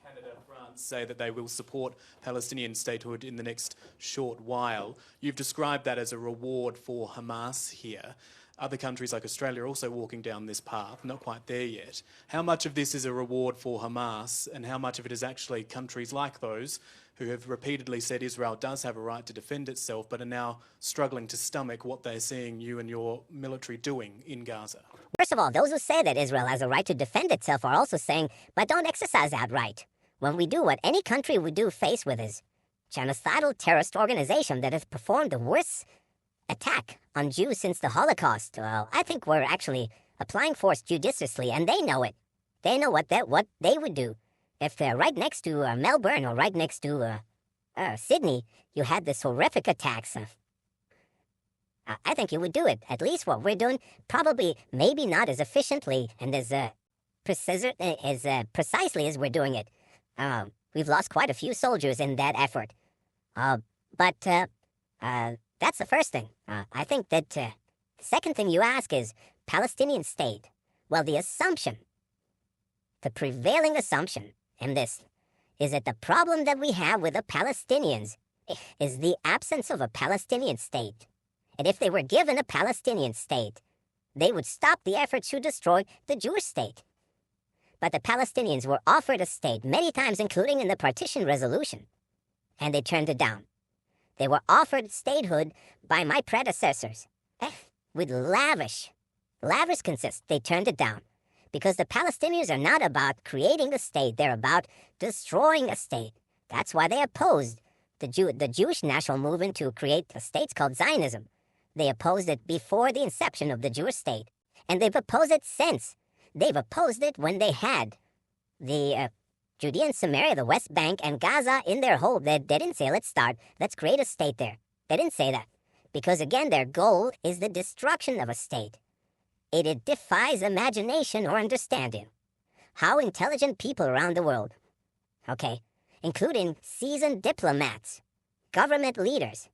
Canada, France say that they will support Palestinian statehood in the next short while. You've described that as a reward for Hamas here. Other countries like Australia are also walking down this path, not quite there yet. How much of this is a reward for Hamas, and how much of it is actually countries like those who have repeatedly said Israel does have a right to defend itself, but are now struggling to stomach what they're seeing you and your military doing in Gaza? First of all, those who say that Israel has a right to defend itself are also saying, but don't exercise that right. When we do what any country would do faced with is genocidal terrorist organization that has performed the worst attack on Jews since the Holocaust. Well, I think we're actually applying force judiciously, and they know it. They know what they would do. If right next to Melbourne or right next to Sydney, you had this horrific attacks, I think you would do it. At least what we're doing, probably maybe not as efficiently and as precisely as we're doing it. We've lost quite a few soldiers in that effort. But that's the first thing. I think that the second thing you ask is Palestinian state. Well, the prevailing assumption in this is that the problem that we have with the Palestinians is the absence of a Palestinian state. And if they were given a Palestinian state, they would stop the efforts to destroy the Jewish state. But the Palestinians were offered a state many times, including in the partition resolution, and they turned it down. They were offered statehood by my predecessors with lavish consist. They turned it down because the Palestinians are not about creating a state. They're about destroying a state. That's why they opposed the Jewish national movement to create a state called Zionism. They opposed it before the inception of the Jewish state, and they've opposed it since. They've opposed it when they had the Judea and Samaria, the West Bank, and Gaza in their hold. They didn't say, let's create a state there. They didn't say that. Because again, their goal is the destruction of a state. It defies imagination or understanding. How intelligent people around the world, including seasoned diplomats, government leaders,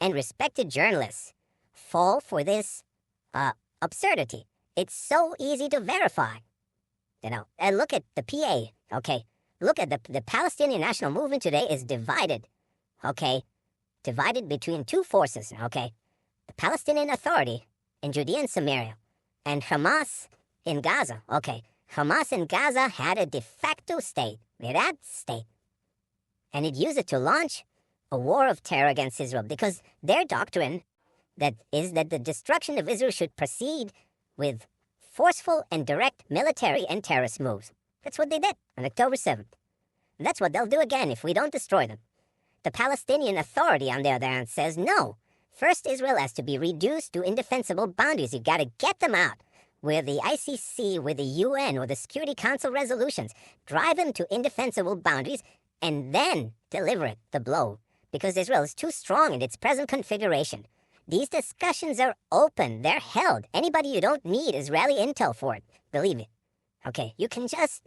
and respected journalists, fall for this absurdity. It's so easy to verify. And look at the PA, Look at the Palestinian national movement today is divided, Divided between two forces, The Palestinian Authority in Judea and Samaria and Hamas in Gaza, Hamas in Gaza had a de facto state. It had state. And it used it to launch a war of terror against Israel because their doctrine is that the destruction of Israel should proceed with forceful and direct military and terrorist moves. That's what they did on October 7th. And that's what they'll do again if we don't destroy them. The Palestinian Authority, on the other hand, says no. First, Israel has to be reduced to indefensible boundaries. You've got to get them out with the ICC, with the UN, or the Security Council resolutions. Drive them to indefensible boundaries and then deliver it, the blow. Because Israel is too strong in its present configuration. These discussions are open. They're held. Anybody you don't need Israeli intel for it. Believe me. You can just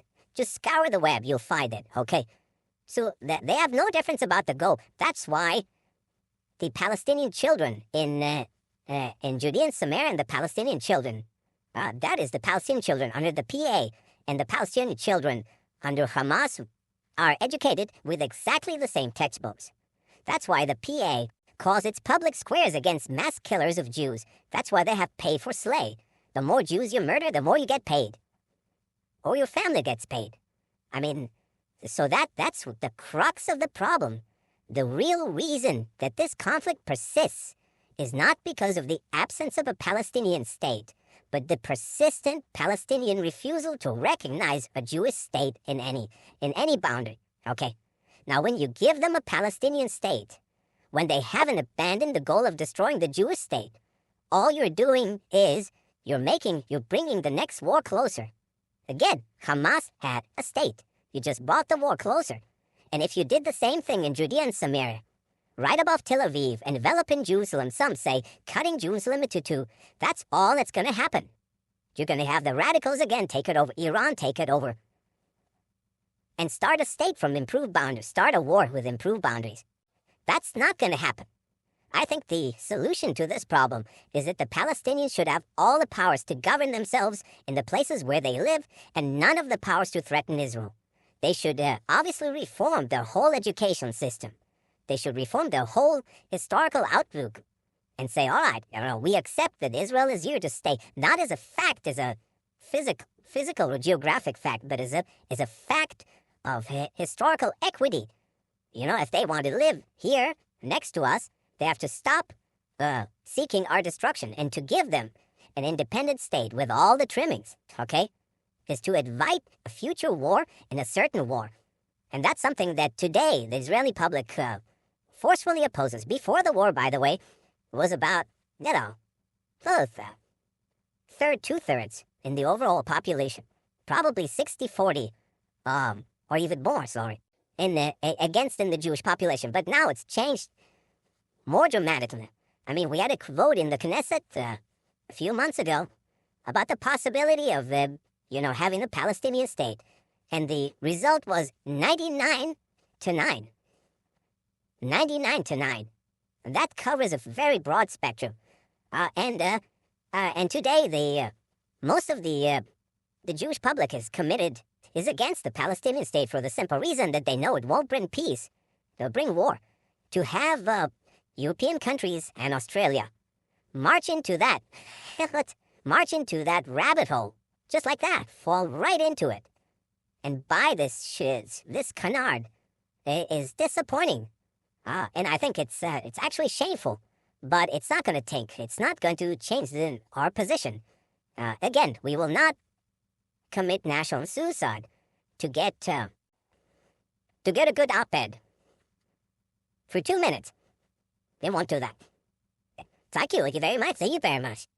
scour the web. You'll find it. So they have no difference about the goal. That's why the Palestinian children in Judea and Samaria and the Palestinian children, that is the Palestinian children under the PA and the Palestinian children under Hamas are educated with exactly the same textbooks. That's why the PA calls its public squares against mass killers of Jews. That's why they have pay for slay. The more Jews you murder, the more you get paid. Or your family gets paid. So that's the crux of the problem. The real reason that this conflict persists is not because of the absence of a Palestinian state, but the persistent Palestinian refusal to recognize a Jewish state in any boundary. Now, when you give them a Palestinian state, when they haven't abandoned the goal of destroying the Jewish state, all you're doing is you're bringing the next war closer. Again, Hamas had a state. You just brought the war closer. And if you did the same thing in Judea and Samaria, right above Tel Aviv, enveloping Jerusalem, some say cutting Jerusalem into two, that's all that's going to happen. You're going to have the radicals again take it over, Iran take it over, and start a state from improved boundaries, start a war with improved boundaries. That's not going to happen. I think the solution to this problem is that the Palestinians should have all the powers to govern themselves in the places where they live and none of the powers to threaten Israel. they should obviously reform their whole education system. They should reform their whole historical outlook and say, all right, we accept that Israel is here to stay, not as a fact, as a physical or geographic fact, but as a fact of historical equity. If they want to live here next to us, they have to stop seeking our destruction, and to give them an independent state with all the trimmings, okay, is to invite a future war and a certain war. And that's something that today the Israeli public forcefully opposes. Before the war, by the way, was about, two-thirds in the overall population. Probably 60-40, or even more, against the Jewish population. But now it's changed more dramatically. I mean, we had a vote in the Knesset a few months ago about the possibility of, having a Palestinian state. And the result was 99-9. 99-9. And that covers a very broad spectrum. And today, most of the Jewish public is against the Palestinian state for the simple reason that they know it won't bring peace. It'll bring war. To have European countries and Australia march into that rabbit hole, just like that, fall right into it, and buy this canard is disappointing. And I think it's actually shameful, but it's not going to change our position. Again, we will not commit national suicide to get a good op-ed for 2 minutes. They won't do that. Thank you very much.